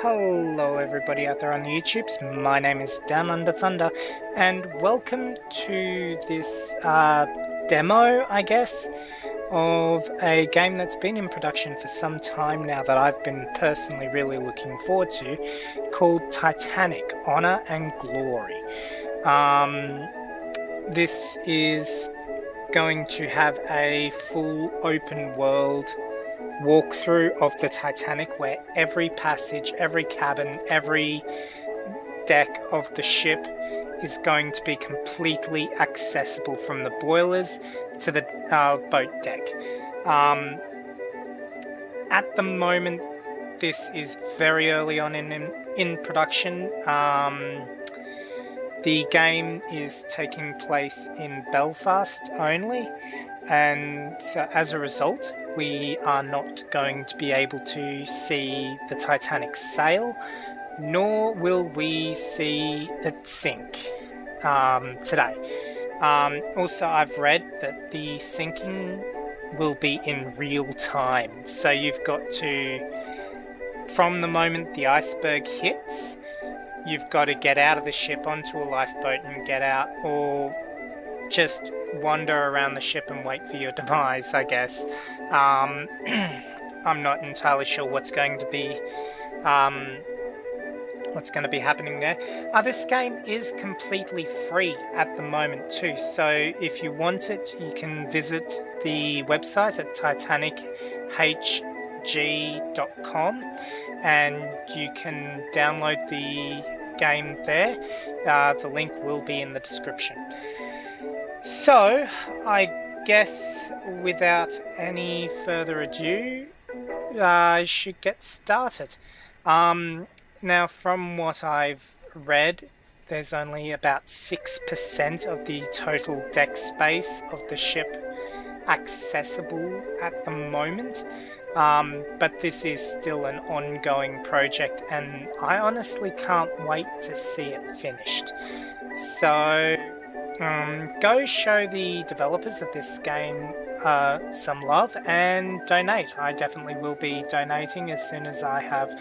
Hello everybody out there on the YouTubes, my name is Down Under Thunder, and welcome to this demo, I guess, of a game that's been in production for some time now that I've been personally really looking forward to, called Titanic, Honor and Glory. This is going to have a full open world walkthrough of the Titanic, where every passage, every cabin, every deck of the ship is going to be completely accessible from the boilers to the boat deck. At the moment, this is very early on in production. The game is taking place in Belfast only, and so as a result, we are not going to be able to see the Titanic sail, nor will we see it sink today. Also, I've read that the sinking will be in real time, so you've got to, from the moment the iceberg hits, you've got to get out of the ship onto a lifeboat and get out, or just wander around the ship and wait for your demise, I guess. I'm not entirely sure what's going to be happening there. This game is completely free at the moment too, so if you want it, you can visit the website at titanichg.com and you can download the game there. The link will be in the description. So, I guess without any further ado, I should get started. Now, from what I've read, there's only about 6% of the total deck space of the ship accessible at the moment. But this is still an ongoing project, and I honestly can't wait to see it finished. So, go show the developers of this game some love and donate. I definitely will be donating as soon as I have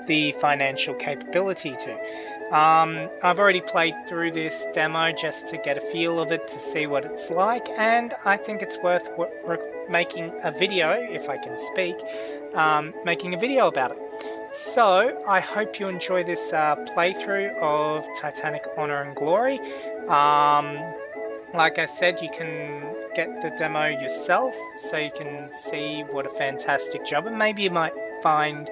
the financial capability to. I've already played through this demo just to get a feel of it, to see what it's like, and I think it's worth making a video, if I can speak, making a video about it. So, I hope you enjoy this playthrough of Titanic, Honor and Glory. Like I said, you can get the demo yourself, so you can see what a fantastic job, and maybe you might find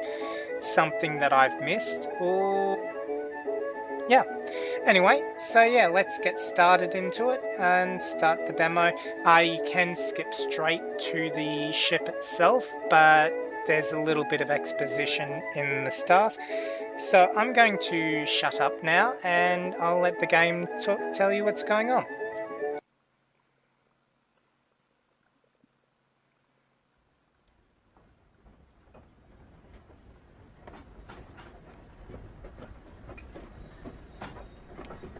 something that I've missed, or yeah. Anyway, so yeah, let's get started into it and start the demo. You can skip straight to the ship itself, but there's a little bit of exposition in the start. So I'm going to shut up now and I'll let the game tell you what's going on.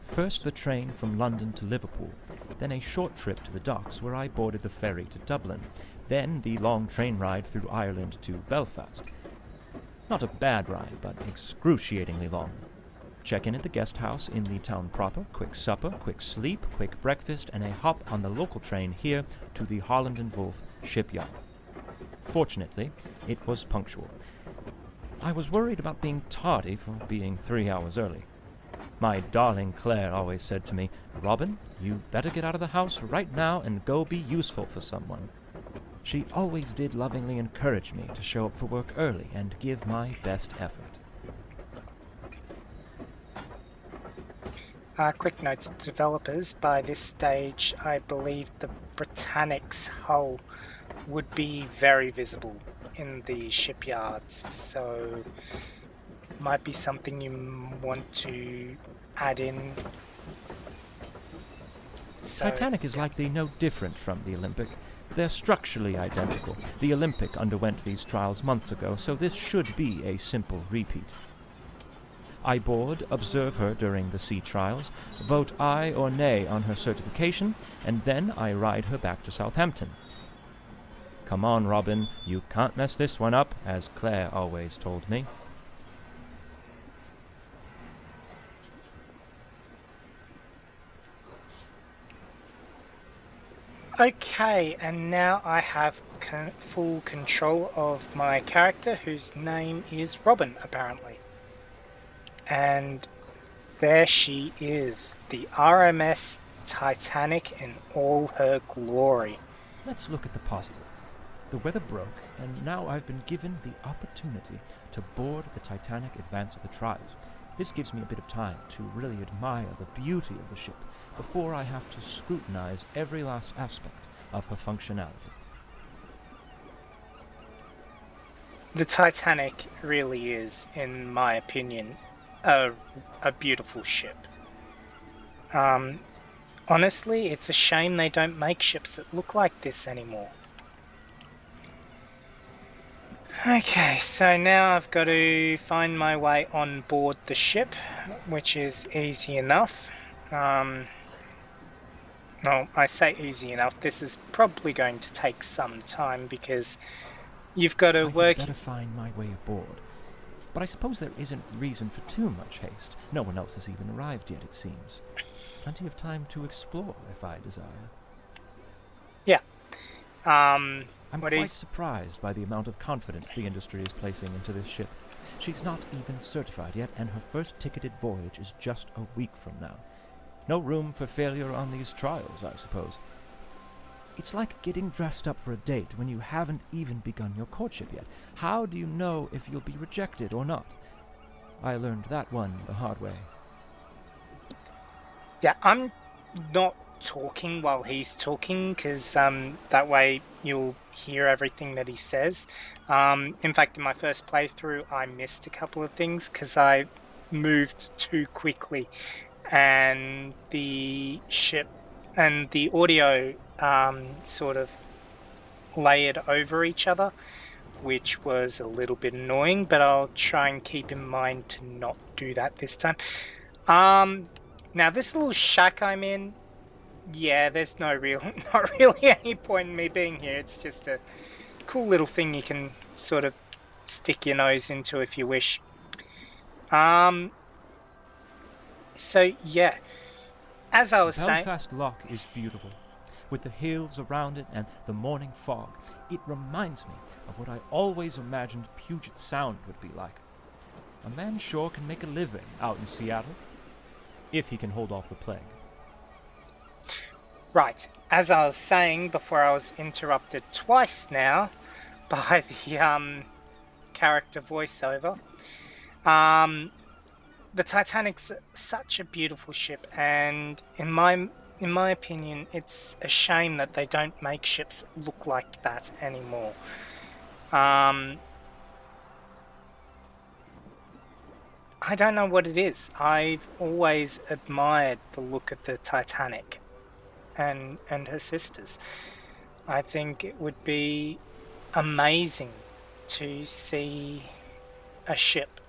First the train from London to Liverpool, then a short trip to the docks where I boarded the ferry to Dublin, then the long train ride through Ireland to Belfast. Not a bad ride, but excruciatingly long. Check-in at the guest house in the town proper, quick supper, quick sleep, quick breakfast, and a hop on the local train here to the Holland and Wolff shipyard. Fortunately, it was punctual. I was worried about being tardy for being 3 hours early. My darling Claire always said to me, "Robin, you better get out of the house right now and go be useful for someone." She always did lovingly encourage me to show up for work early and give my best effort. Quick note to developers, by this stage I believe the Britannic's hull would be very visible in the shipyards, so might be something you want to add in. So, Titanic is likely no different from the Olympic. They're structurally identical. The Olympic underwent these trials months ago, so this should be a simple repeat. I board, observe her during the sea trials, vote aye or nay on her certification, and then I ride her back to Southampton. Come on, Robin, you can't mess this one up, as Claire always told me. Okay, and now I have full control of my character, whose name is Robin, apparently. And there she is, the RMS Titanic in all her glory. Let's look at the positive. The weather broke, and now I've been given the opportunity to board the Titanic Advance of the Trials. This gives me a bit of time to really admire the beauty of the ship before I have to scrutinize every last aspect of her functionality. The Titanic really is, in my opinion, a beautiful ship. Honestly, it's a shame they don't make ships that look like this anymore. Okay, so now I've got to find my way on board the ship, which is easy enough. Well, I say easy enough. This is probably going to take some time because you've got to work... I had better find my way aboard. But I suppose there isn't reason for too much haste. No one else has even arrived yet, it seems. Plenty of time to explore, if I desire. Yeah. I'm quite surprised by the amount of confidence the industry is placing into this ship. She's not even certified yet, and her first ticketed voyage is just a week from now. No room for failure on these trials, I suppose. It's like getting dressed up for a date when you haven't even begun your courtship yet. How do you know if you'll be rejected or not? I learned that one the hard way. Yeah, I'm not talking while he's talking because that way you'll hear everything that he says. In fact, in my first playthrough, I missed a couple of things because I moved too quickly, and the ship and the audio sort of layered over each other, which was a little bit annoying, but I'll try and keep in mind to not do that this time. Now this little shack I'm in, yeah, there's not really any point in me being here. It's just a cool little thing you can sort of stick your nose into if you wish. So yeah, as I was saying, Belfast Loch is beautiful. With the hills around it and the morning fog, it reminds me of what I always imagined Puget Sound would be like. A man sure can make a living out in Seattle, if he can hold off the plague. Right, as I was saying before I was interrupted twice now by the character voiceover, the Titanic's such a beautiful ship, and in my opinion, it's a shame that they don't make ships look like that anymore. I don't know what it is. I've always admired the look of the Titanic and her sisters. I think it would be amazing to see a ship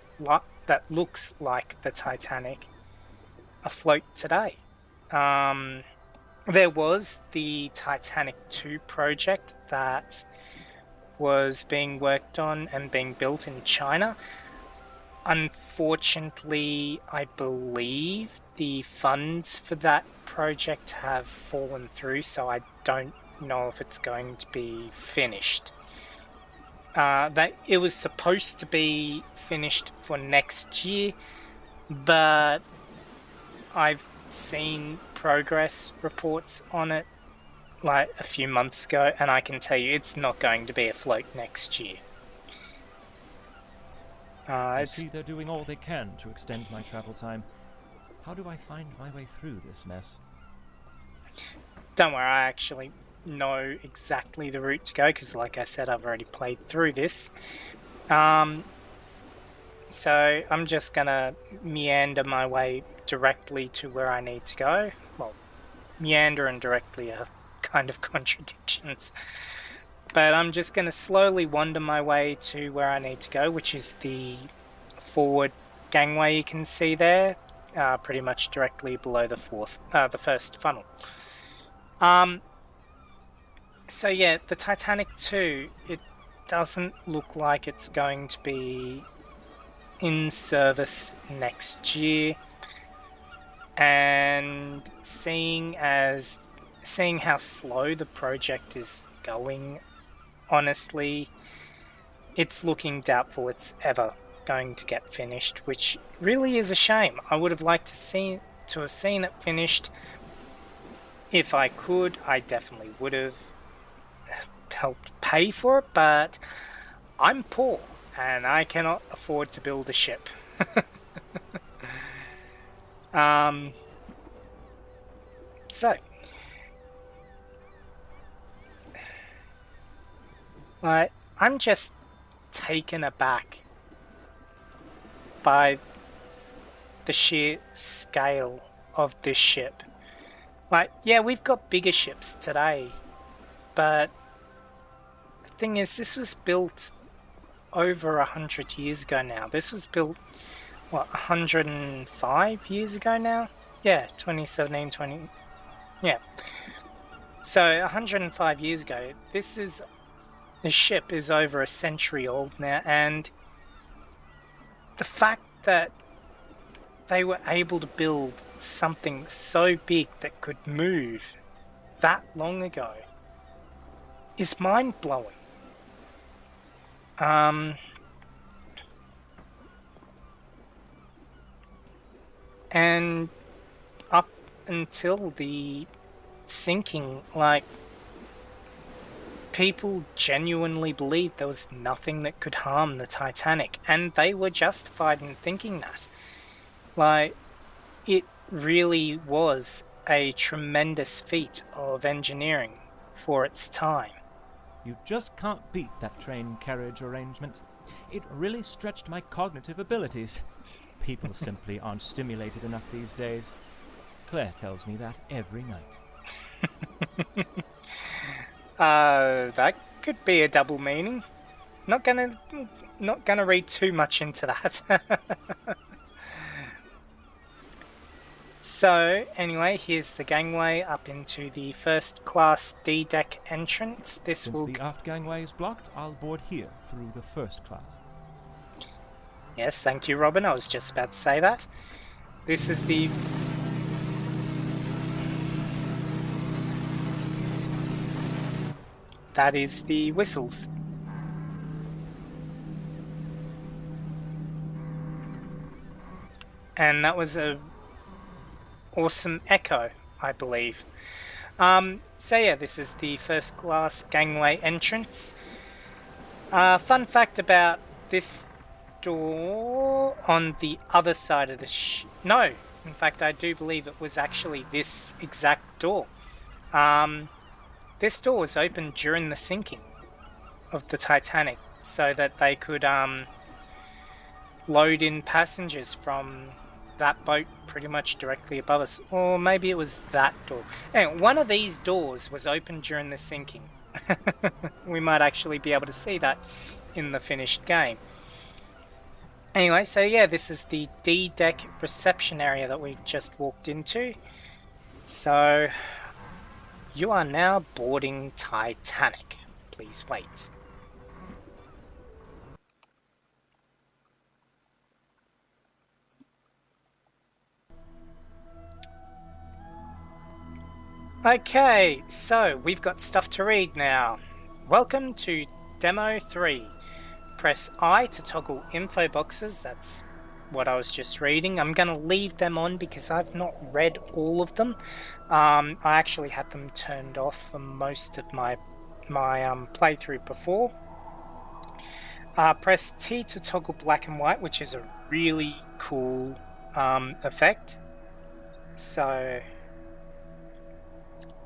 that looks like the Titanic afloat today. There was the Titanic 2 project that was being worked on and being built in China. Unfortunately, I believe the funds for that project have fallen through, so I don't know if it's going to be finished. That it was supposed to be finished for next year, but I've seen progress reports on it like a few months ago, and I can tell you it's not going to be afloat next year. I see they're doing all they can to extend my travel time. How do I find my way through this mess? Don't worry, I actually know exactly the route to go because, like I said, I've already played through this. So I'm just gonna meander my way directly to where I need to go. Well, meander and directly are kind of contradictions. But I'm just going to slowly wander my way to where I need to go, which is the forward gangway you can see there, pretty much directly below the first funnel. So yeah, the Titanic 2, it doesn't look like it's going to be in service next year. And seeing as seeing how slow the project is going, honestly, it's looking doubtful it's ever going to get finished, which really is a shame. I would have liked to have seen it finished. If I could, I definitely would have helped pay for it, but I'm poor and I cannot afford to build a ship. So, I'm just taken aback by the sheer scale of this ship. Yeah, we've got bigger ships today, but the thing is, this was built over 100 years ago now. This was built, 105 years ago now? Yeah, 2017, yeah. So, 105 years ago, this ship is over a century old now, and the fact that they were able to build something so big that could move that long ago is mind-blowing. And up until the sinking, people genuinely believed there was nothing that could harm the Titanic, and they were justified in thinking that. It really was a tremendous feat of engineering for its time. You just can't beat that train carriage arrangement. It really stretched my cognitive abilities. People simply aren't stimulated enough these days. Claire tells me that every night. That could be a double meaning. Not gonna read too much into that. So, anyway, here's the gangway up into the first class D deck entrance. Since the aft gangway is blocked, I'll board here through the first class. Yes, thank you, Robin. I was just about to say that. This is the... That is the whistles. And that was a awesome echo, I believe. So yeah, this is the first class gangway entrance. Fun fact about this door on the other side of the no, in fact I do believe it was actually this exact door. This door was opened during the sinking of the Titanic so that they could load in passengers from that boat pretty much directly above us. Or maybe it was that door. Anyway, one of these doors was opened during the sinking. We might actually be able to see that in the finished game. Anyway, so yeah, this is the D deck reception area that we've just walked into. So, you are now boarding Titanic. Please wait. Okay, so we've got stuff to read now. Welcome to Demo 3. Press I to toggle info boxes. That's what I was just reading. I'm going to leave them on because I've not read all of them. I actually had them turned off for most of my playthrough before. Press T to toggle black and white, which is a really cool effect. So...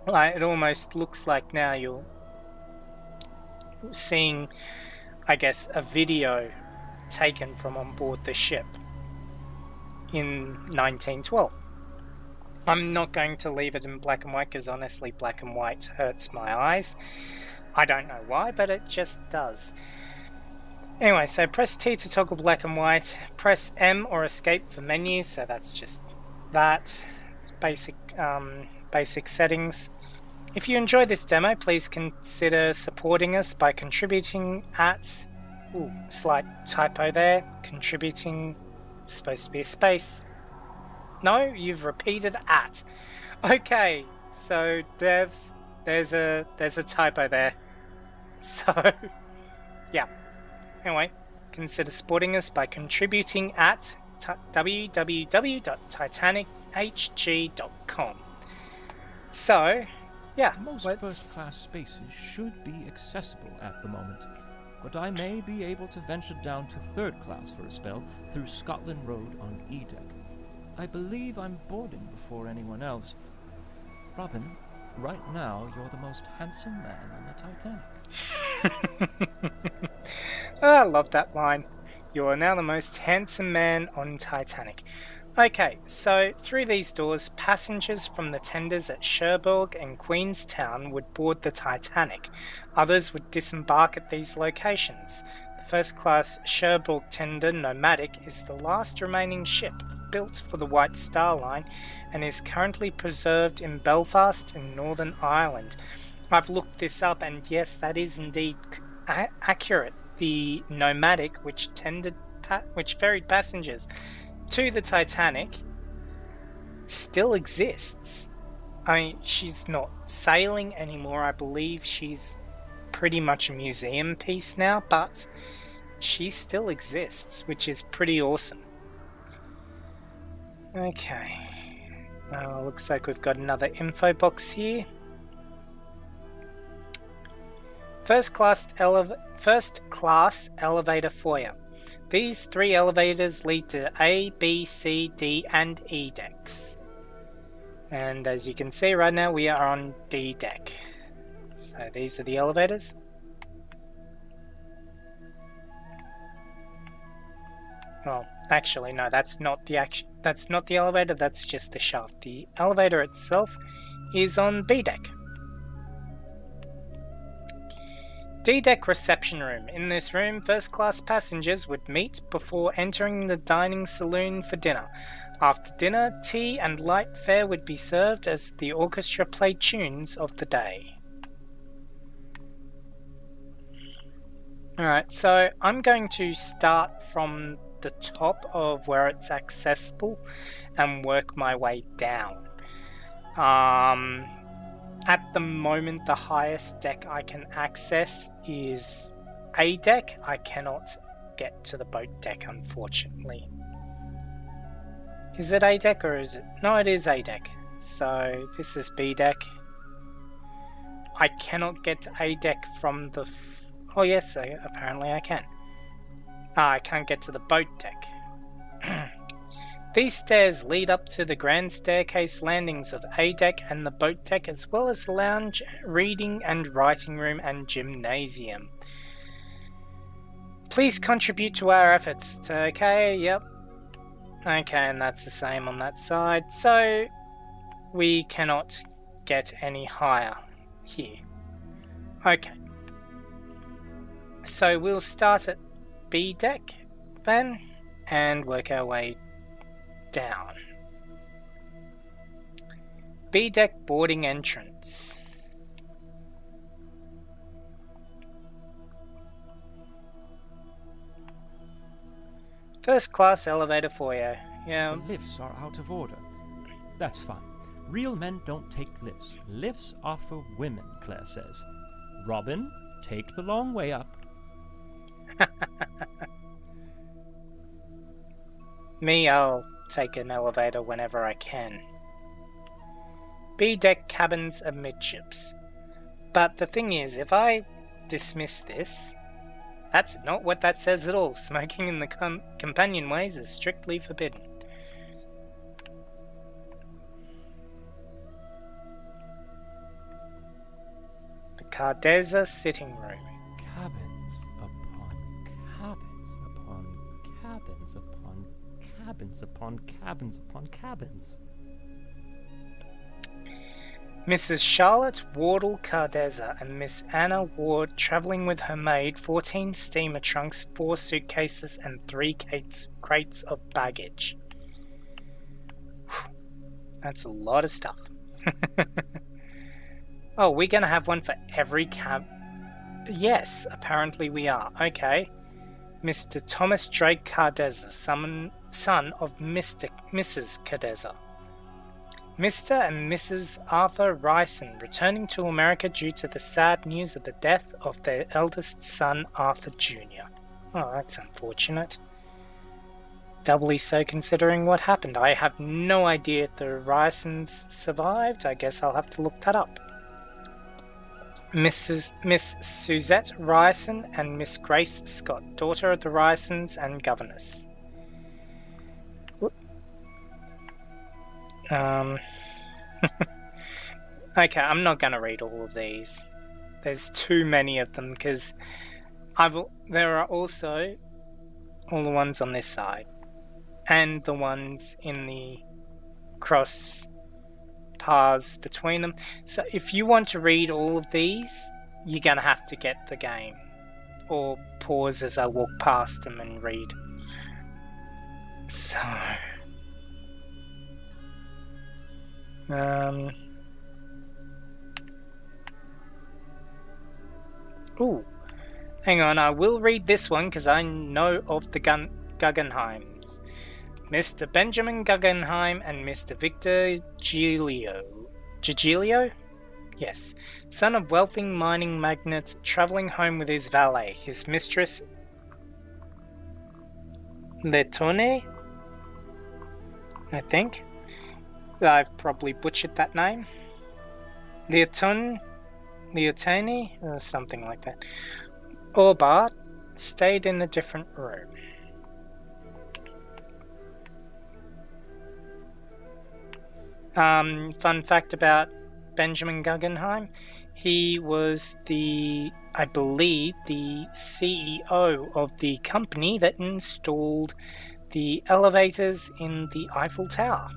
it almost looks like now you're seeing, I guess, a video taken from on board the ship in 1912. I'm not going to leave it in black and white because honestly black and white hurts my eyes. I don't know why, but it just does. Anyway, so press T to toggle black and white. Press M or escape for menus, so that's just that. Basic settings. If you enjoyed this demo, please consider supporting us by contributing at... Ooh, slight typo there. Contributing, supposed to be a space. No, you've repeated at. Okay, So, devs, there's a typo there. So, yeah. Anyway, consider supporting us by contributing at www.titanichg.com. So, yeah. Most first-class spaces should be accessible at the moment, but I may be able to venture down to third class for a spell through Scotland Road on E-Deck. I believe I'm boarding before anyone else. Robin, right now you're the most handsome man on the Titanic. I love that line. You are now the most handsome man on Titanic. Okay, so through these doors, passengers from the tenders at Cherbourg and Queenstown would board the Titanic. Others would disembark at these locations. The first-class Cherbourg tender Nomadic is the last remaining ship built for the White Star Line and is currently preserved in Belfast in Northern Ireland. I've looked this up, and yes, that is indeed accurate. The Nomadic, which ferried passengers to the Titanic, still exists. I mean, she's not sailing anymore. I believe she's pretty much a museum piece now, but she still exists, which is pretty awesome. Okay. Looks like we've got another info box here. First class elevator foyer. These 3 elevators lead to A, B, C, D, and E decks. And as you can see right now, we are on D deck. So these are the elevators. Well, actually, no, that's not the elevator, that's just the shaft. The elevator itself is on B deck. D-Deck reception room. In this room, first-class passengers would meet before entering the dining saloon for dinner. After dinner, tea and light fare would be served as the orchestra played tunes of the day. Alright, so I'm going to start from the top of where it's accessible and work my way down. At the moment, the highest deck I can access is A deck. I cannot get to the boat deck, unfortunately. Is it A deck or is it? No, it is A deck. So this is B deck. I cannot get to A deck from the... oh yes, apparently I can. I can't get to the boat deck. These stairs lead up to the grand staircase landings of A deck and the boat deck, as well as the lounge, reading and writing room and gymnasium. Please contribute to our efforts. Okay, yep. Okay, and that's the same on that side. So, we cannot get any higher here. Okay. So, we'll start at B deck then, and work our way down. B deck boarding entrance. First class elevator foyer. Yeah. The lifts are out of order. That's fine. Real men don't take lifts. Lifts are for women, Claire says. Robin, take the long way up. Me, I'll take an elevator whenever I can. B-deck cabins amidships. But the thing is, if I dismiss this, that's not what that says at all. Smoking in the companionways is strictly forbidden. The Cardeza sitting room. Cabins upon cabins upon cabins upon cabins upon cabins upon cabins. Mrs. Charlotte Wardle Cardeza and Miss Anna Ward travelling with her maid, 14 steamer trunks, 4 suitcases and 3 crates of baggage. That's a lot of stuff. Oh, we're going to have one for every cab. Yes, apparently we are. Okay. Mr. Thomas Drake Cardeza, son of Mrs. Cardeza. Mr. and Mrs. Arthur Ryson returning to America due to the sad news of the death of their eldest son, Arthur Jr. Oh, that's unfortunate. Doubly so considering what happened. I have no idea if the Rysons survived. I guess I'll have to look that up. Miss Suzette Ryson and Miss Grace Scott, daughter of the Rysons and governess. Okay, I'm not going to read all of these. There's too many of them because there are also all the ones on this side and the ones in the cross paths between them. So if you want to read all of these, you're going to have to get the game or pause as I walk past them and read. So... Ooh, hang on, I will read this one because I know of the Guggenheims. Mr. Benjamin Guggenheim and Mr. Victor Giglio? Yes, son of wealthy mining magnate, travelling home with his valet, his mistress Letone, I think. I've probably butchered that name. Leotone, something like that. Orbart stayed in a different room. Fun fact about Benjamin Guggenheim, he was I believe, the CEO of the company that installed the elevators in the Eiffel Tower.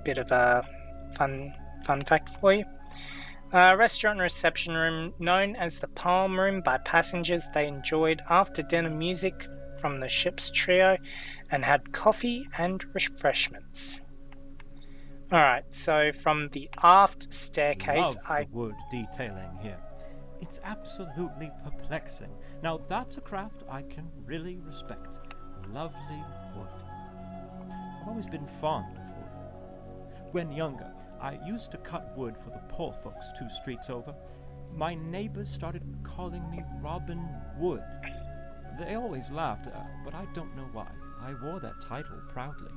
Bit of a fun fact for you. Restaurant and reception room known as the Palm Room by passengers. They enjoyed after dinner music from the ship's trio and had coffee and refreshments. Alright, so from the aft staircase, the wood detailing here. It's absolutely perplexing. Now that's a craft I can really respect. Lovely wood. I've always been fond of wood. When younger, I used to cut wood for the poor folks 2 streets over. My neighbors started calling me Robin Wood. They always laughed, but I don't know why. I wore that title proudly.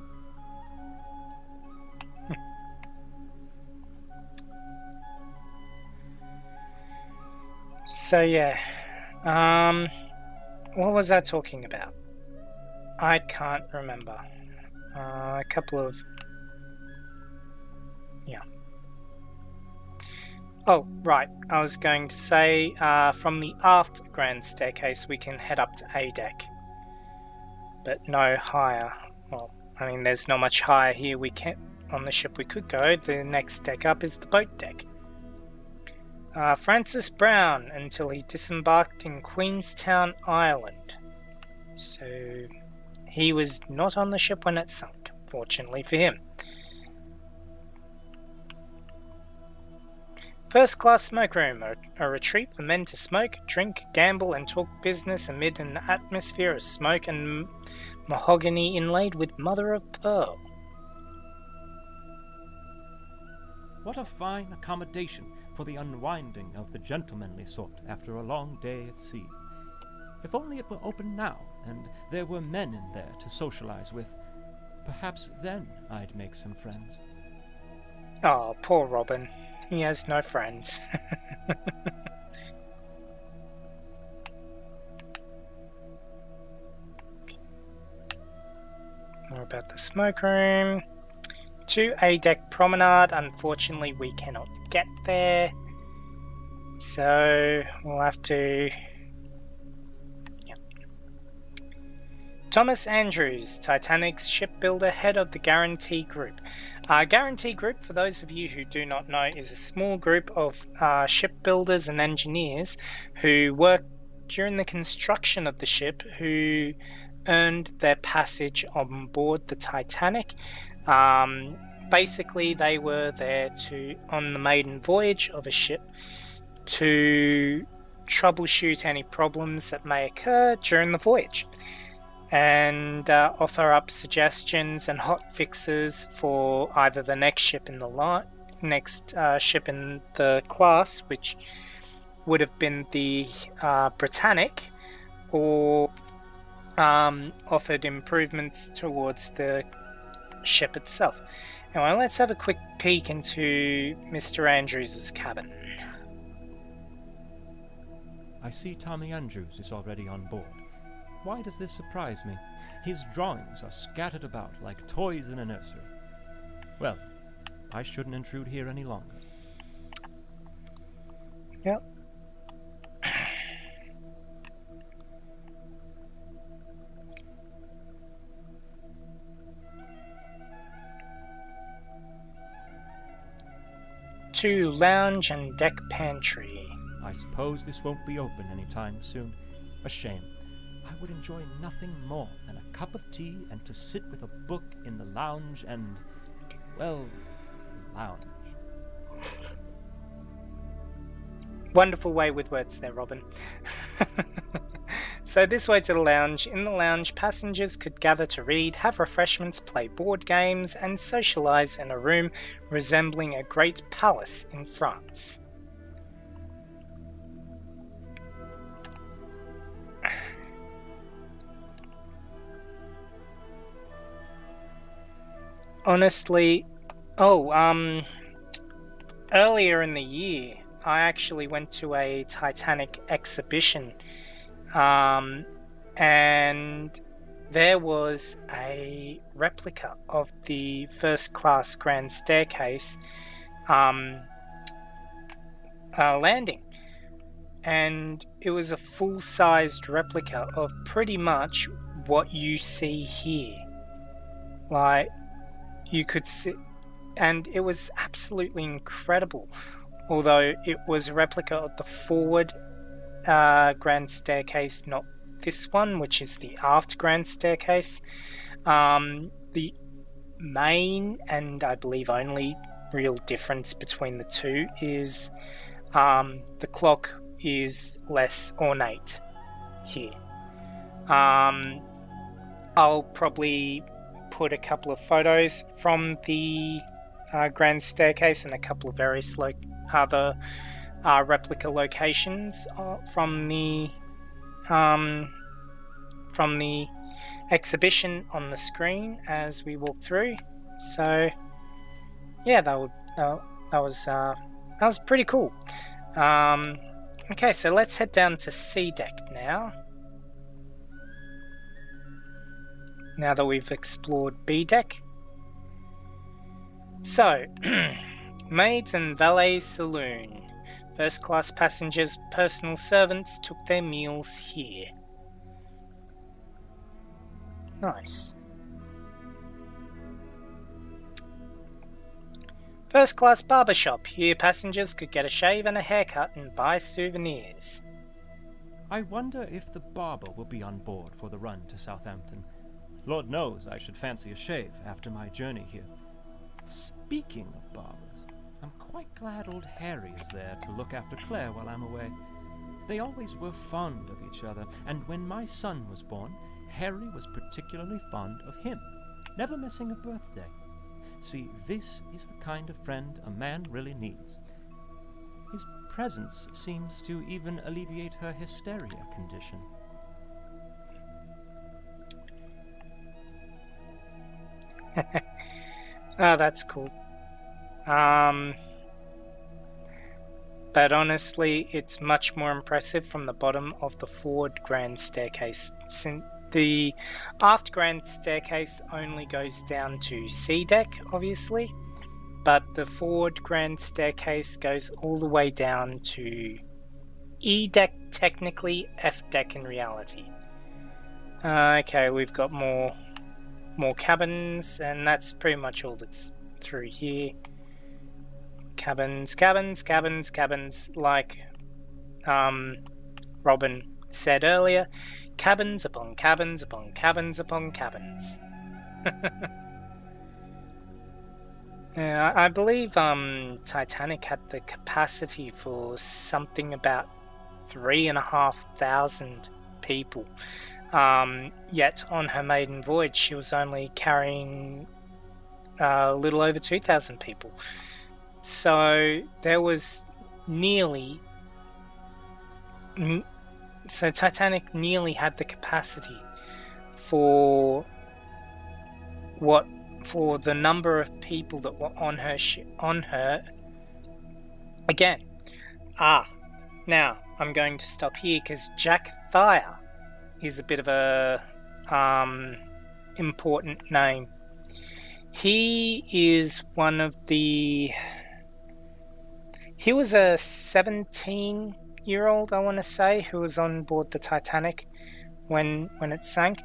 So yeah, what was I talking about? I can't remember. A couple of... yeah. Oh, right, I was going to say, from the aft grand staircase we can head up to A deck. But no higher. Well, I mean, there's not much higher here on the ship we could go. The next deck up is the boat deck. Francis Brown until he disembarked in Queenstown, Ireland. So he was not on the ship when it sunk, fortunately for him. First class smoke room, a retreat for men to smoke, drink, gamble and talk business amid an atmosphere of smoke and mahogany inlaid with mother of pearl. What a fine accommodation for the unwinding of the gentlemanly sort after a long day at sea. If only it were open now, and there were men in there to socialize with. Perhaps then I'd make some friends. Oh, poor Robin. He has no friends. More about the smoke room. To A deck promenade. Unfortunately, we cannot get there, so we'll have to. Yeah. Thomas Andrews, Titanic's shipbuilder, head of the Guarantee Group. Guarantee Group, for those of you who do not know, is a small group of shipbuilders and engineers who worked during the construction of the ship, who earned their passage on board the Titanic. Basically, they were there on the maiden voyage of a ship to troubleshoot any problems that may occur during the voyage. and offer up suggestions and hot fixes for either the next ship in the ship in the class, which would have been the Britannic, or offered improvements towards the ship itself. Anyway, let's have a quick peek into Mr. Andrews' cabin. I see Tommy Andrews is already on board. Why does this surprise me? His drawings are scattered about like toys in a nursery. Well, I shouldn't intrude here any longer. Yep. To lounge and deck pantry. I suppose this won't be open anytime soon. A shame. I would enjoy nothing more than a cup of tea and to sit with a book in the lounge and, well, lounge. Wonderful way with words there, Robin. So this way to the lounge. In the lounge, passengers could gather to read, have refreshments, play board games, and socialise in a room resembling a great palace in France. Honestly, earlier in the year, I actually went to a Titanic exhibition, and there was a replica of the first class grand staircase landing, and it was a full-sized replica of pretty much what you see here. Like, you could see, and it was absolutely incredible. Although it was a replica of the forward grand staircase, not this one, which is the aft grand staircase. The main and I believe only real difference between the two is the clock is less ornate here. I'll probably put a couple of photos from the grand staircase and a couple of various other replica locations from the exhibition on the screen as we walk through. So yeah, that was pretty cool. Okay, so let's head down to C deck now. Now that we've explored B deck. So, maids and valet saloon. First class passengers' personal servants took their meals here. Nice. First class barbershop. Here passengers could get a shave and a haircut and buy souvenirs. I wonder if the barber will be on board for the run to Southampton. Lord knows I should fancy a shave after my journey here. Speaking of barbers, I'm quite glad old Harry is there to look after Claire while I'm away. They always were fond of each other, and when my son was born, Harry was particularly fond of him, never missing a birthday. See, this is the kind of friend a man really needs. His presence seems to even alleviate her hysteria condition. Oh, that's cool. But honestly, it's much more impressive from the bottom of the forward grand staircase. Since the aft grand staircase only goes down to C deck, obviously, but the forward grand staircase goes all the way down to E deck, technically, F deck in reality. Okay, we've got more cabins, and that's pretty much all that's through here. Cabins, like Robin said earlier, cabins upon cabins upon cabins upon cabins. Yeah, I believe Titanic had the capacity for something about 3,500 people. Yet on her maiden voyage, she was only carrying a little over 2,000 people. So there was nearly... So Titanic nearly had the capacity for the number of people that were on her ship, again. Now I'm going to stop here because Jack Thayer is a bit of a important name. He is one of the... He was a 17-year-old, I want to say, who was on board the Titanic when it sank,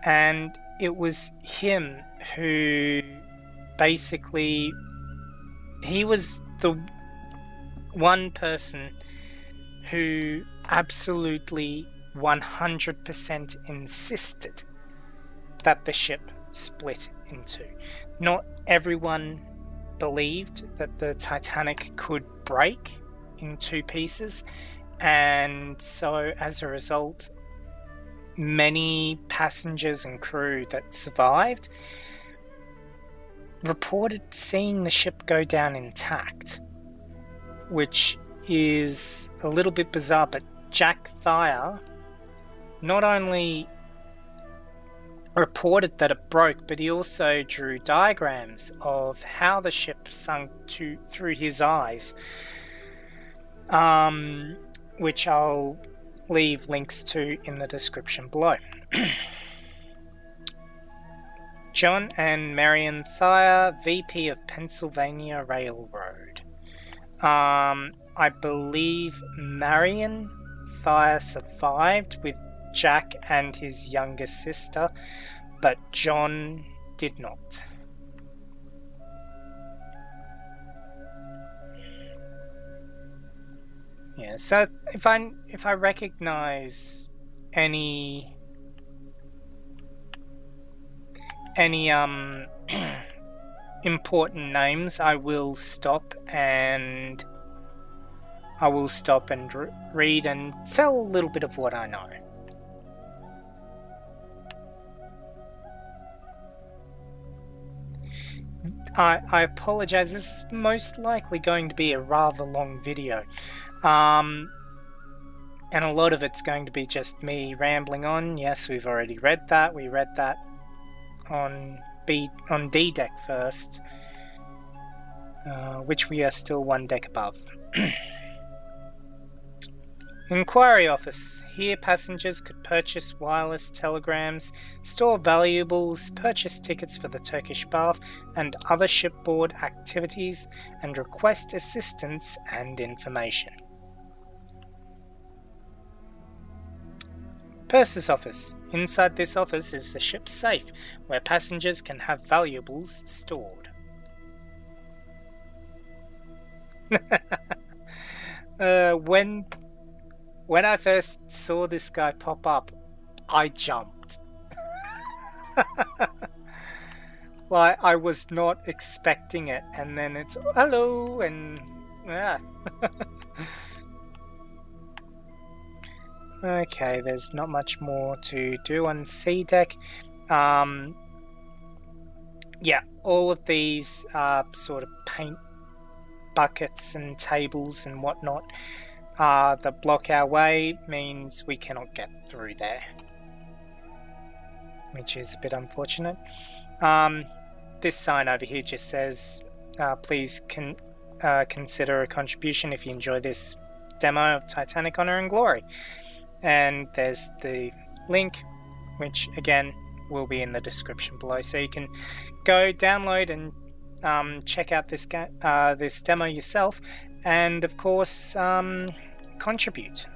and it was him who basically... He was the one person who absolutely 100% insisted that the ship split in two. Not everyone believed that the Titanic could break in two pieces, and so as a result, many passengers and crew that survived reported seeing the ship go down intact, which is a little bit bizarre. But Jack Thayer not only reported that it broke, but he also drew diagrams of how the ship sunk through his eyes, which I'll leave links to in the description below. John and Marion Thayer, VP of Pennsylvania Railroad. I believe Marion Thayer survived with Jack and his younger sister, but John did not. Yeah, so if I recognize any important names, I will stop and read and tell a little bit of what I know. I apologize, this is most likely going to be a rather long video. And a lot of it's going to be just me rambling on. Yes, we've already read that. We read that on D deck first, which we are still one deck above. Inquiry Office. Here passengers could purchase wireless telegrams, store valuables, purchase tickets for the Turkish bath and other shipboard activities, and request assistance and information. Purser's Office. Inside this office is the ship's safe, where passengers can have valuables stored. When I first saw this guy pop up, I jumped. Like, I was not expecting it, and then it's hello, and yeah. Okay, there's not much more to do on C deck. Yeah, all of these sort of paint buckets and tables and whatnot that block our way means we cannot get through there, which is a bit unfortunate. This sign over here just says, please consider a contribution if you enjoy this demo of Titanic Honor and Glory. And there's the link, which again will be in the description below, so you can go download and check out this demo yourself, and of course contribute.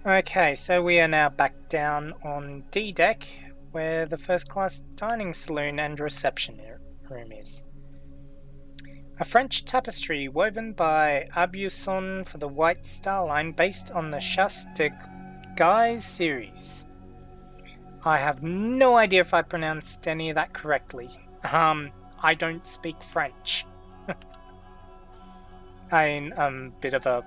Okay, so we are now back down on D deck, where the first class dining saloon and reception room is. A French tapestry woven by Aubusson for the White Star Line, based on the Chasse de Guise series. I have no idea if I pronounced any of that correctly. I don't speak French. I'm a bit of a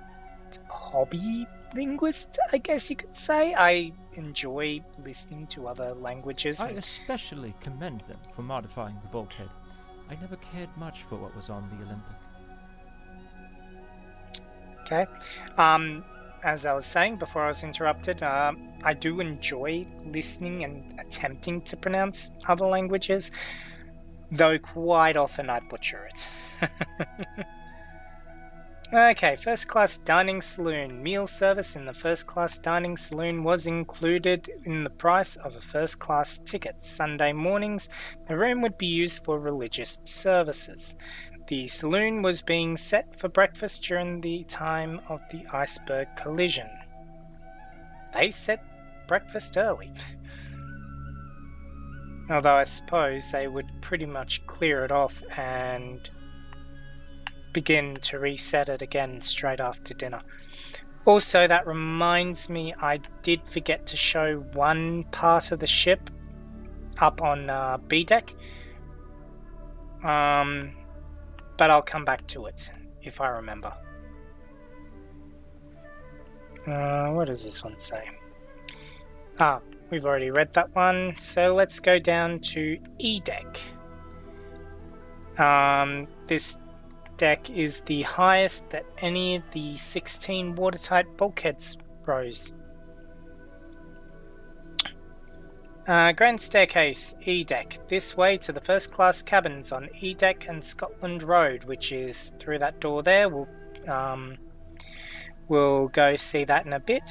hobby linguist, I guess you could say. I enjoy listening to other languages. I especially commend them for modifying the bulkhead. I never cared much for what was on the Olympic. Okay. As I was saying before I was interrupted, I do enjoy listening and attempting to pronounce other languages, though quite often I butcher it. Okay, first class dining saloon. Meal service in the first class dining saloon was included in the price of a first class ticket. Sunday mornings, the room would be used for religious services. The saloon was being set for breakfast during the time of the iceberg collision. They set breakfast early. Although I suppose they would pretty much clear it off and begin to reset it again straight after dinner. Also, that reminds me, I did forget to show one part of the ship up on B deck. But I'll come back to it if I remember. What does this one say? We've already read that one, so let's go down to E deck. This deck is the highest that any of the 16 watertight bulkheads rose. Grand staircase, E deck. This way to the first class cabins on E deck and Scotland Road, which is through that door there. We'll go see that in a bit.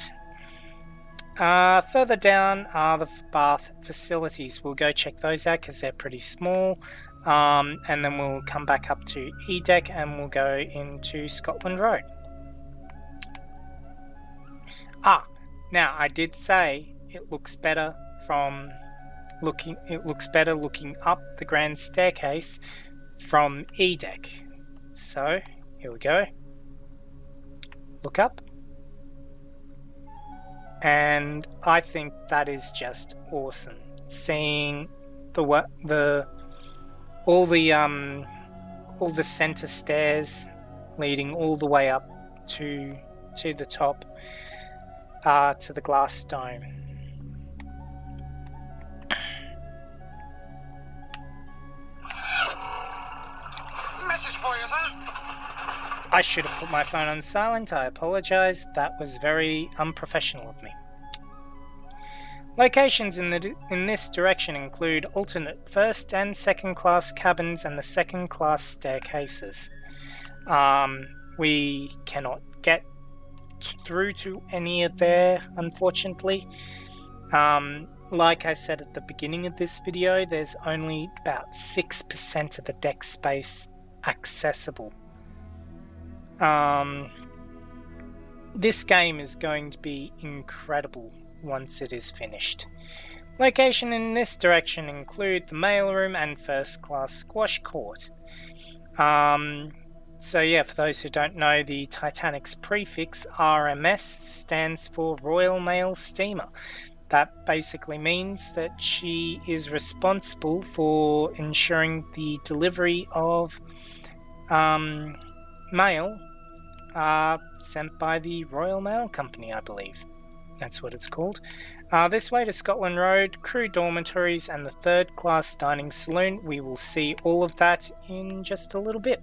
Further down are the bath facilities. We'll go check those out because they're pretty small. And then we'll come back up to E deck and we'll go into Scotland Road. Now I did say it looks better looking up the grand staircase from E deck. So here we go. Look up. And I think that is just awesome. Seeing all the center stairs leading all the way up to the top, to the glass dome. Message for you, sir. I should have put my phone on silent. I apologize. That was very unprofessional of me. Locations in this direction include alternate first and second class cabins and the second class staircases. We cannot get through to any of there, unfortunately. Like I said at the beginning of this video, there's only about 6% of the deck space accessible. This game is going to be incredible once it is finished. Location in this direction include the mailroom and first class squash court. So yeah, for those who don't know, the Titanic's prefix RMS stands for Royal Mail Steamer. That basically means that she is responsible for ensuring the delivery of mail sent by the Royal Mail Company, I believe. That's what it's called. This way to Scotland Road, crew dormitories and the third class dining saloon. We will see all of that in just a little bit.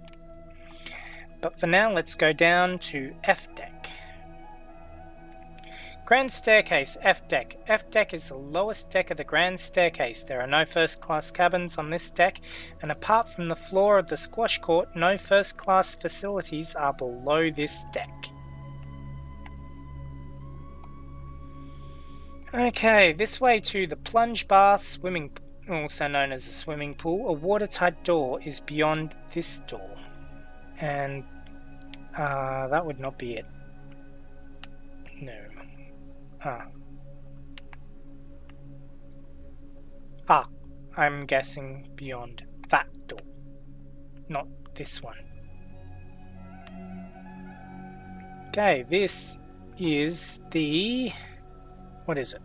But for now, let's go down to F deck. Grand staircase, F deck. F deck is the lowest deck of the grand staircase. There are no first class cabins on this deck, and apart from the floor of the squash court, no first class facilities are below this deck. Okay, this way to the plunge bath swimming, also known as a swimming pool. A watertight door is beyond this door, and that would not be it. No. I'm guessing beyond that door, not this one. Okay, this is the... what is it?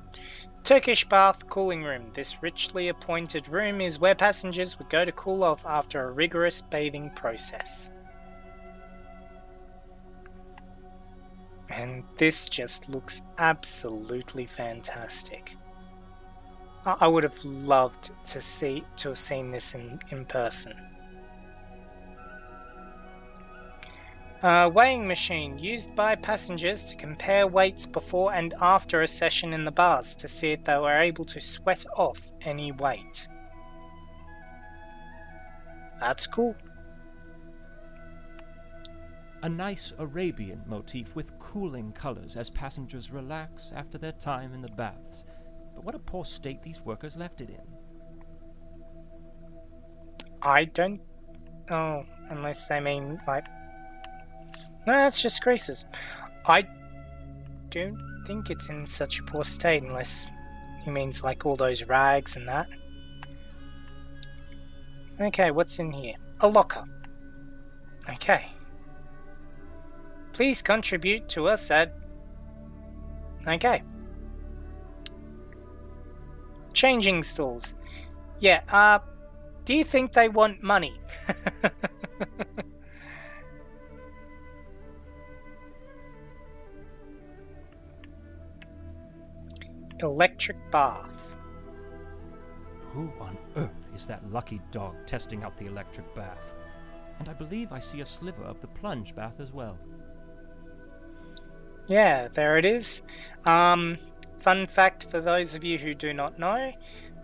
Turkish bath cooling room. This richly appointed room is where passengers would go to cool off after a rigorous bathing process. And this just looks absolutely fantastic. I would have loved to have seen this in person. Weighing machine used by passengers to compare weights before and after a session in the baths to see if they were able to sweat off any weight. That's cool. A nice Arabian motif with cooling colors as passengers relax after their time in the baths. But what a poor state these workers left it in. I don't... Oh, unless they mean, like... No, it's just creases. I don't think it's in such a poor state unless he means like all those rags and that. Okay, what's in here? A locker. Okay. Please contribute to us at... Okay. Changing stalls. Yeah, do you think they want money? Electric bath. Who on earth is that lucky dog testing out the electric bath? And I believe I see a sliver of the plunge bath as well. Yeah, there it is. Fun fact for those of you who do not know,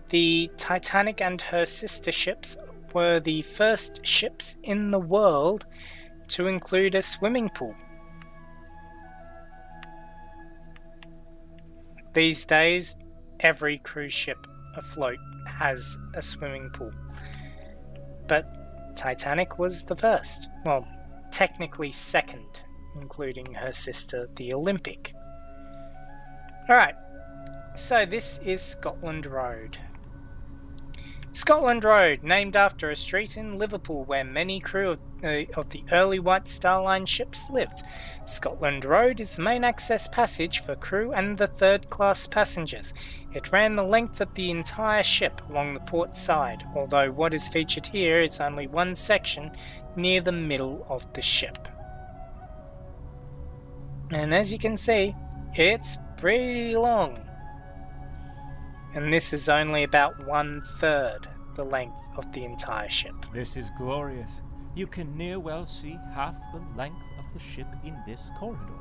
the Titanic and her sister ships were the first ships in the world to include a swimming pool. These days, every cruise ship afloat has a swimming pool. But Titanic was the first. Well, technically second, including her sister, the Olympic. Alright, so this is Scotland Road. Scotland Road, named after a street in Liverpool where many crew of the early White Star Line ships lived. Scotland Road is the main access passage for crew and the third-class passengers. It ran the length of the entire ship along the port side, although what is featured here is only one section near the middle of the ship. And as you can see, it's pretty long. And this is only about 1/3 the length of the entire ship. This is glorious. You can near well see half the length of the ship in this corridor.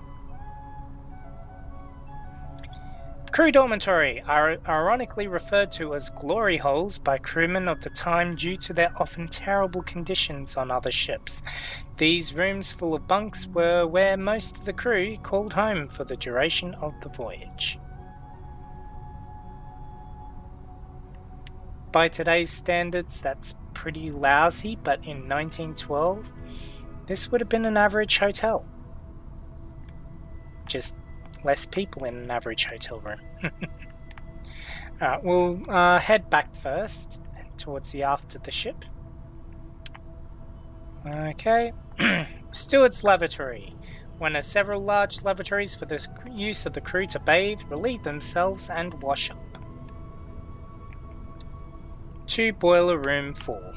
Crew dormitory are ironically referred to as glory holes by crewmen of the time due to their often terrible conditions on other ships. These rooms full of bunks were where most of the crew called home for the duration of the voyage. By today's standards, that's pretty lousy, but in 1912, this would have been an average hotel. Just less people in an average hotel room. Alright, we'll head back first, towards the aft of the ship. Okay. Steward's lavatory. One of several large lavatories for the use of the crew to bathe, relieve themselves, and wash up. To boiler room 4.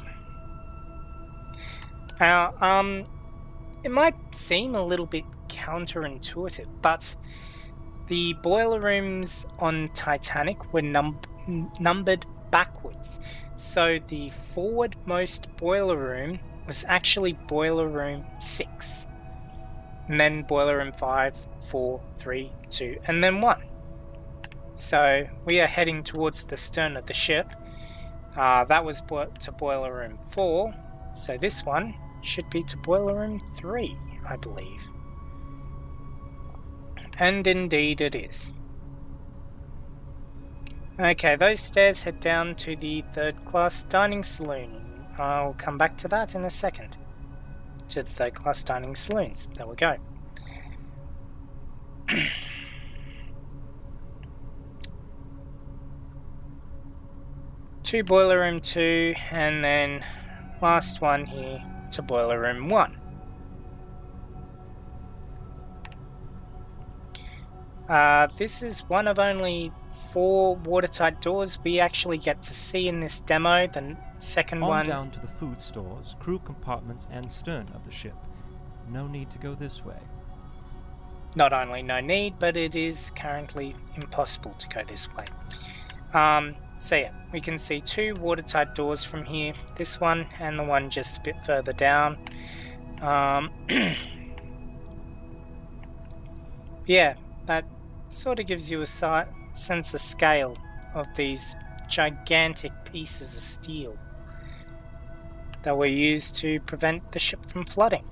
Now, it might seem a little bit counterintuitive, but the boiler rooms on Titanic were numbered backwards. So the forwardmost boiler room was actually boiler room 6. And then boiler room 5, 4, 3, 2, and then 1. So we are heading towards the stern of the ship. That was to boiler room 4, so this one should be to boiler room 3, I believe. And indeed it is. Okay, those stairs head down to the third-class dining saloon. I'll come back to that in a second. To the third-class dining saloons. There we go. To boiler room 2, and then last one here to boiler room 1. This is one of only 4 watertight doors we actually get to see in this demo. The second one... On down to the food stores, crew compartments, and stern of the ship. No need to go this way. not only no need, but it is currently impossible to go this way. So yeah, we can see two watertight doors from here, this one and the one just a bit further down. Yeah, that sort of gives you a sense of scale of these gigantic pieces of steel that were used to prevent the ship from flooding.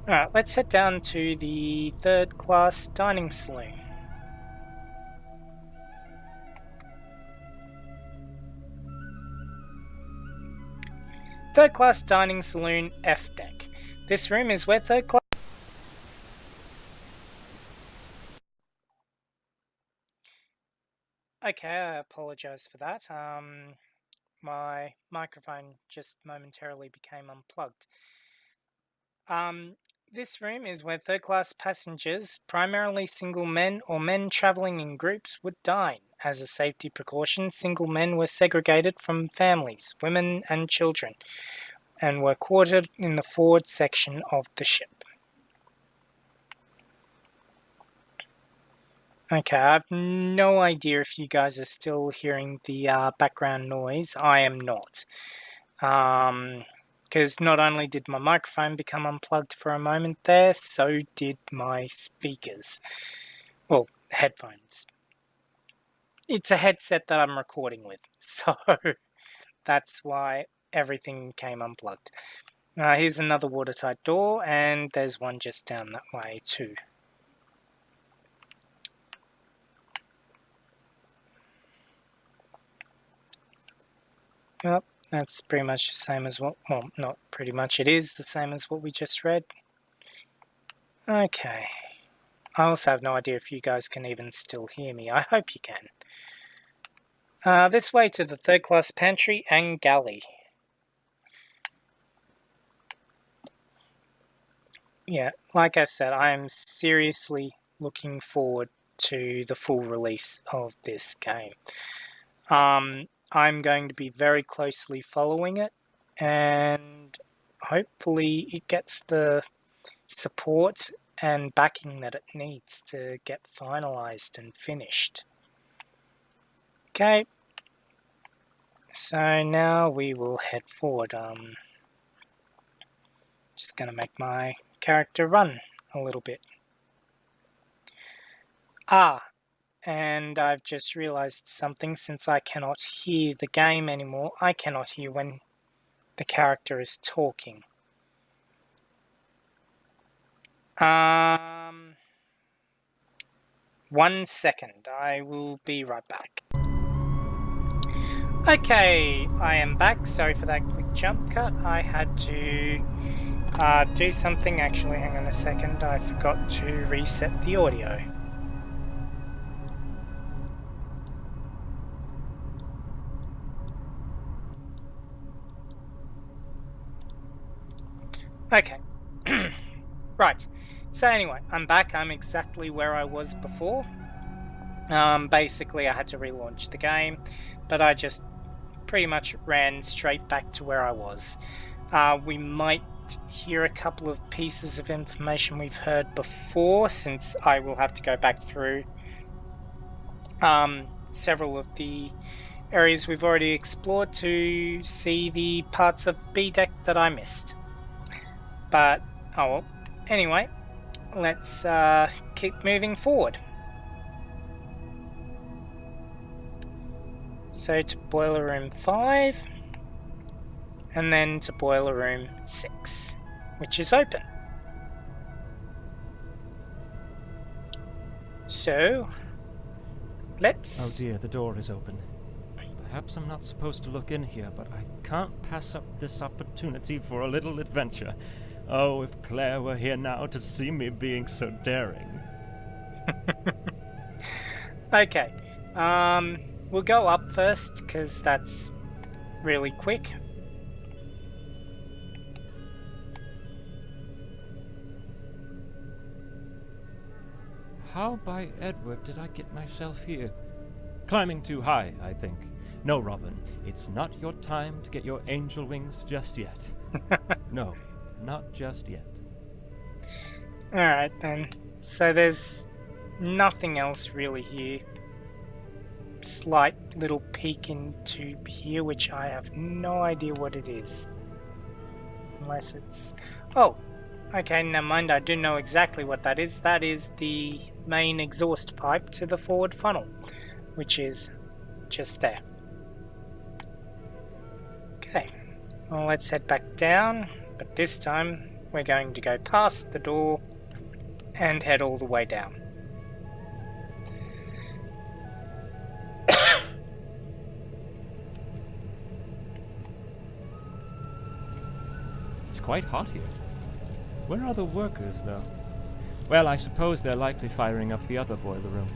Alright, let's head down to the third-class dining saloon. Third-class dining saloon F deck. This room is where third class... Okay, I apologize for that. My microphone just momentarily became unplugged. This room is where third-class passengers, primarily single men or men travelling in groups, would dine. As a safety precaution, single men were segregated from families, women and children, and were quartered in the forward section of the ship. Okay, I have no idea if you guys are still hearing the background noise. I am not. Because not only did my microphone become unplugged for a moment there, so did my speakers. Well, headphones. It's a headset that I'm recording with, so that's why everything came unplugged. Here's another watertight door, and there's one just down that way too. Yep, that's pretty much the same as what, well, not pretty much, it is the same as what we just read. Okay. I also have no idea if you guys can even still hear me. I hope you can. This way to the third-class pantry and galley. Yeah, like I said, I am seriously looking forward to the full release of this game. I'm going to be very closely following it, and hopefully it gets the support and backing that it needs to get finalized and finished. Okay, so now we will head forward. Just going to make my character run a little bit. And I've just realized something. Since I cannot hear the game anymore, I cannot hear when the character is talking. 1 second, I will be right back. Okay, I am back. Sorry for that quick jump cut. I had to do something. Actually, hang on a second. I forgot to reset the audio. Okay. Right. So anyway, I'm back. I'm exactly where I was before. Basically, I had to relaunch the game, but I just pretty much ran straight back to where I was. We might hear a couple of pieces of information we've heard before, since I will have to go back through several of the areas we've already explored to see the parts of B deck that I missed. But, oh well. Anyway, let's keep moving forward. So to boiler room 5, and then to boiler room 6, which is open. So, let's... Oh dear, the door is open. Perhaps I'm not supposed to look in here, but I can't pass up this opportunity for a little adventure. Oh, if Claire were here now to see me being so daring. Okay, we'll go up first, because that's really quick. How by Edward did I get myself here? Climbing too high, I think. No, Robin, it's not your time to get your angel wings just yet. No, not just yet. Alright then. So there's nothing else really here. Slight little peek into here, which I have no idea what it is. Unless it's... Oh! Okay, never mind, I do know exactly what that is. That is the main exhaust pipe to the forward funnel, which is just there. Okay, well let's head back down, but this time we're going to go past the door and head all the way down. It's quite hot here. Where are the workers, though? Well, I suppose they're likely firing up the other boiler rooms.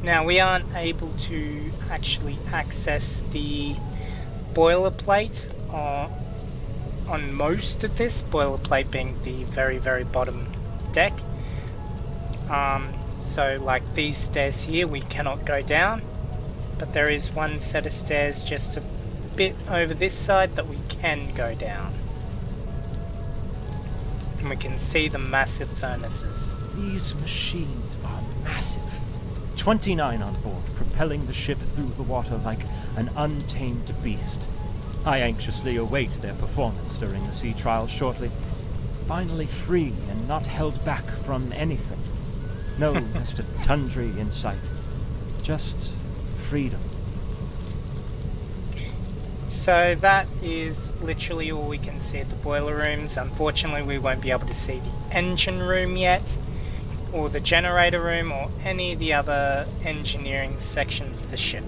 Now we aren't able to actually access the boilerplate on most of this, boilerplate being the very, very bottom deck. So like these stairs here, we cannot go down, but there is one set of stairs just a bit over this side that we can go down. And we can see the massive furnaces. These machines are massive. 29 on board, propelling the ship through the water like an untamed beast. I anxiously await their performance during the sea trials shortly. Finally free and not held back from anything. No Mr. Tundry in sight. Just freedom. So that is literally all we can see at the boiler rooms. Unfortunately, we won't be able to see the engine room yet, or the generator room, or any of the other engineering sections of the ship.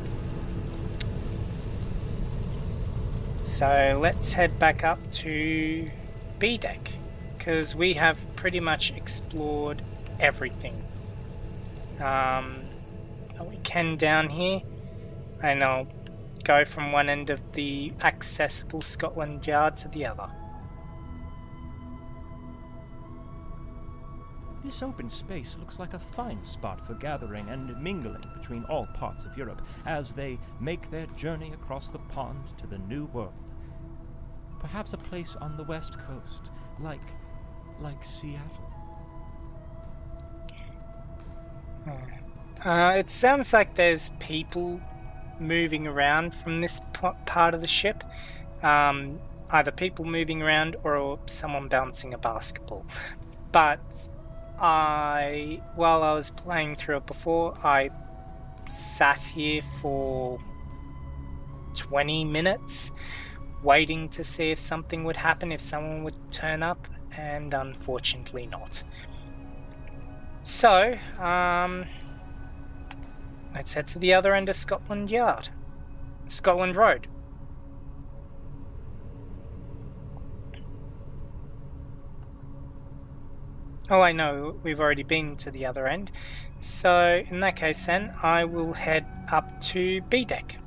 So let's head back up to B deck, because we have pretty much explored everything that we can down here, and I'll go from one end of the accessible Scotland Yard to the other. This open space looks like a fine spot for gathering and mingling between all parts of Europe as they make their journey across the pond to the New World. Perhaps a place on the west coast, like Seattle. It sounds like there's people moving around from this part of the ship. Either people moving around or someone bouncing a basketball. But while I was playing through it before, I sat here for 20 minutes waiting to see if something would happen, if someone would turn up, and unfortunately not. So, let's head to the other end of Scotland Yard. Scotland Road. Oh, I know, we've already been to the other end. So, in that case then, I will head up to B deck.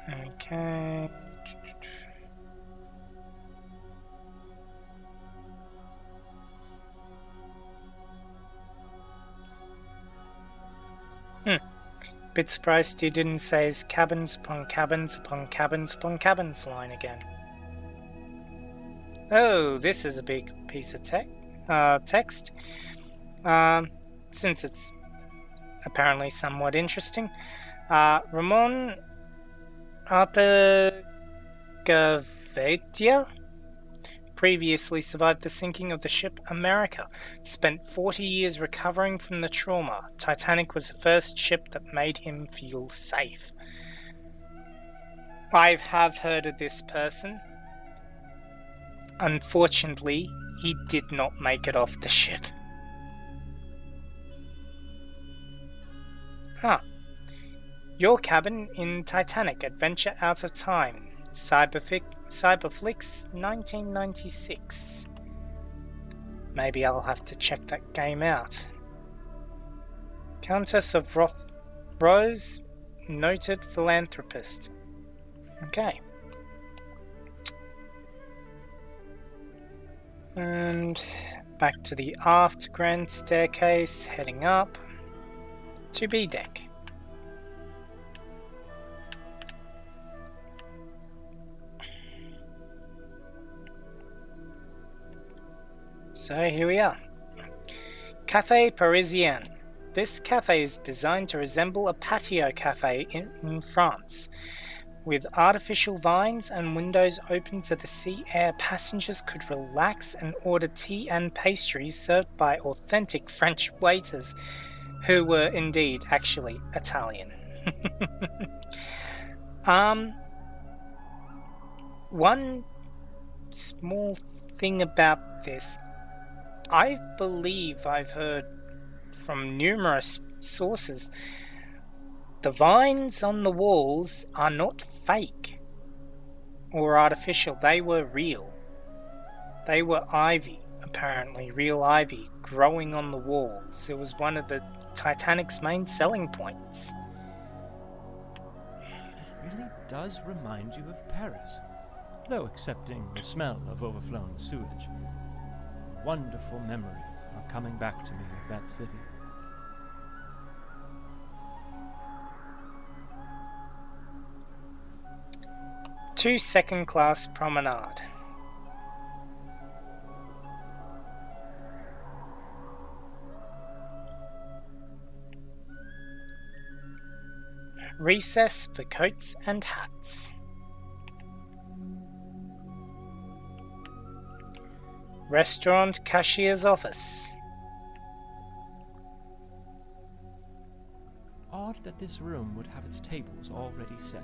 Okay. Bit surprised you didn't say his cabins upon cabins upon cabins upon cabins line again. Oh, this is a big piece of text. Since it's apparently somewhat interesting. Ramon Apagavetia previously survived the sinking of the ship America, spent 40 years recovering from the trauma. Titanic was the first ship that made him feel safe. I have heard of this person. Unfortunately, he did not make it off the ship. Your cabin in Titanic, Adventure Out of Time. Cyberflix 1996. Maybe I'll have to check that game out. Countess of Rose, noted philanthropist. Okay. And back to the aft grand staircase, heading up to B deck. So here we are. Café Parisien. This cafe is designed to resemble a patio cafe in France. With artificial vines and windows open to the sea air, passengers could relax and order tea and pastries served by authentic French waiters, who were indeed actually Italian. One small thing about this, I believe I've heard from numerous sources, the vines on the walls are not fake or artificial, they were real. They were ivy, apparently, real ivy growing on the walls. It was one of the Titanic's main selling points. It really does remind you of Paris, though excepting the smell of overflown sewage. Wonderful memories are coming back to me of that city. To second-class promenade. Recess for coats and hats. Restaurant cashier's office. Odd that this room would have its tables already set.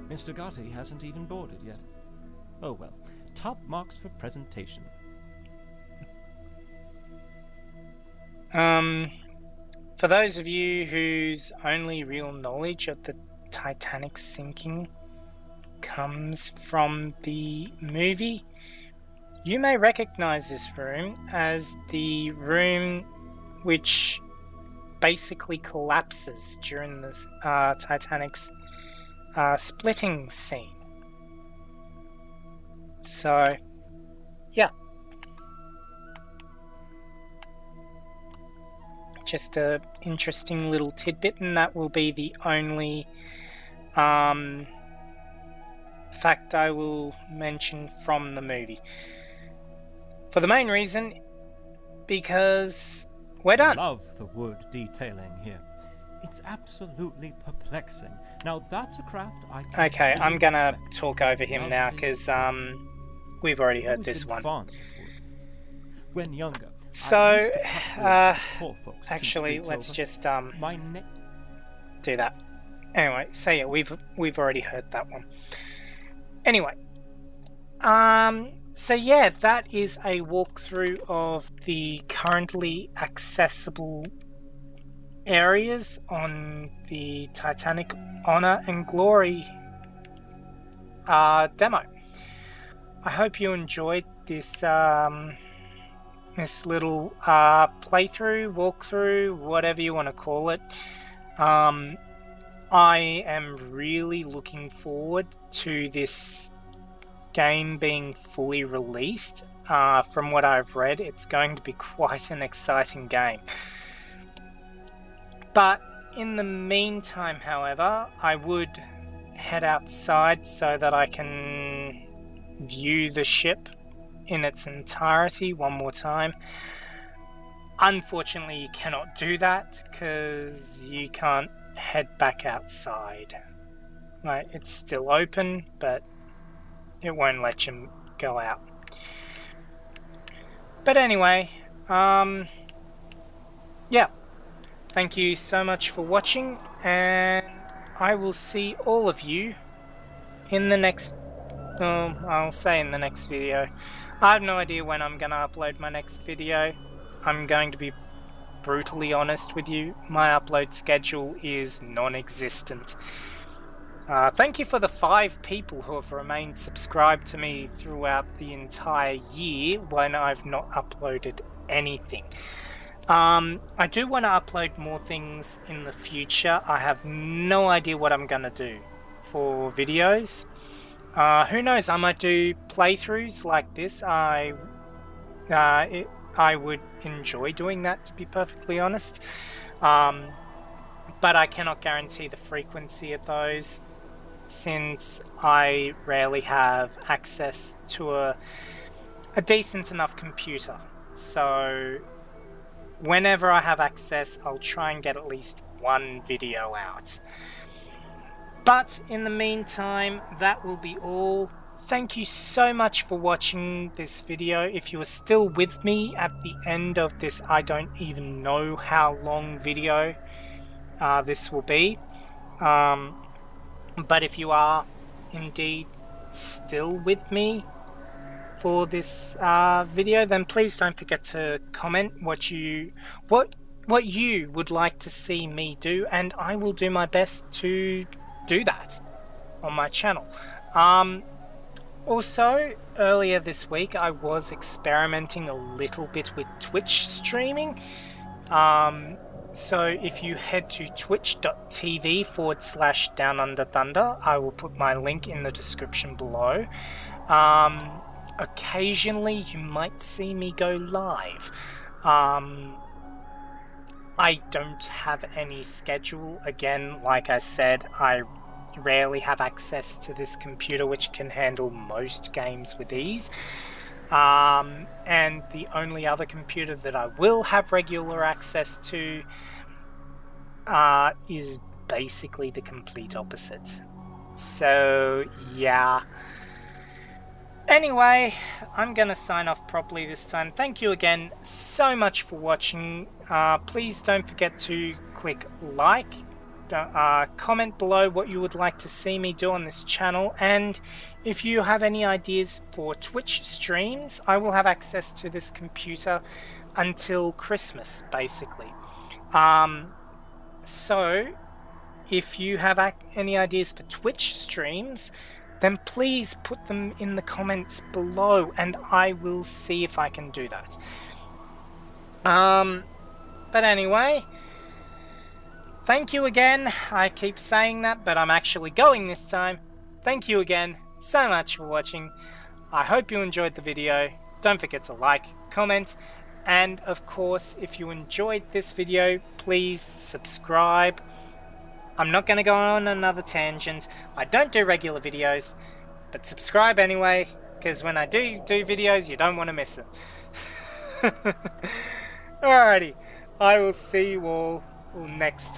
Mr. Gotti hasn't even boarded yet. Oh well, top marks for presentation. For those of you whose only real knowledge of the Titanic sinking comes from the movie, you may recognize this room as the room which basically collapses during the Titanic's splitting scene. So, yeah. Just a interesting little tidbit, and that will be the only fact I will mention from the movie. For the main reason, because we're done. I love the wood detailing here. It's absolutely perplexing. Now that's a craft I can Okay, I'm really gonna respect. talk over him now because we've already heard Always this been one. fond of wood. When younger, I So, used to cut wood for poor folks 2 actually, streets let's over. just My ne- do that. Anyway, so yeah, we've already heard that one. Anyway, so yeah, that is a walkthrough of the currently accessible areas on the Titanic Honor and Glory demo. I hope you enjoyed this this little playthrough, walkthrough, whatever you want to call it. I am really looking forward to this game being fully released. From what I've read, it's going to be quite an exciting game. But in the meantime, however, I would head outside so that I can view the ship in its entirety one more time. Unfortunately, you cannot do that because you can't head back outside. Like, it's still open, but it won't let you go out. But anyway, yeah. Thank you so much for watching, and I will see all of you in the next... I'll say in the next video. I have no idea when I'm going to upload my next video. I'm going to be brutally honest with you. My upload schedule is non-existent. Thank you for the 5 people who have remained subscribed to me throughout the entire year when I've not uploaded anything. I do want to upload more things in the future. I have no idea what I'm going to do for videos. Who knows, I might do playthroughs like this. I would enjoy doing that, to be perfectly honest. But I cannot guarantee the frequency of those, since I rarely have access to a decent enough computer. So whenever I have access, I'll try and get at least one video out. But in the meantime, that will be all. Thank you so much for watching this video. If you are still with me at the end of this, I don't even know how long video this will be. But if you are indeed still with me for this video, then please don't forget to comment what you would like to see me do, and I will do my best to do that on my channel. Also, earlier this week I was experimenting a little bit with Twitch streaming. So if you head to twitch.tv/downunderthunder, I will put my link in the description below. Occasionally you might see me go live. I don't have any schedule. Again, like I said, I rarely have access to this computer, which can handle most games with ease. And the only other computer that I will have regular access to is basically the complete opposite. So yeah. Anyway, I'm gonna sign off properly this time. Thank you again so much for watching. Please don't forget to click like, comment below what you would like to see me do on this channel, and if you have any ideas for Twitch streams, I will have access to this computer until Christmas, basically. So if you have any ideas for Twitch streams, then please put them in the comments below and I will see if I can do that. But anyway, thank you again. I keep saying that, but I'm actually going this time. Thank you again so much for watching. I hope you enjoyed the video. Don't forget to like, comment, and of course, if you enjoyed this video, please subscribe. I'm not going to go on another tangent. I don't do regular videos, but subscribe anyway, because when I do videos, you don't want to miss it. Alrighty, I will see you all next time.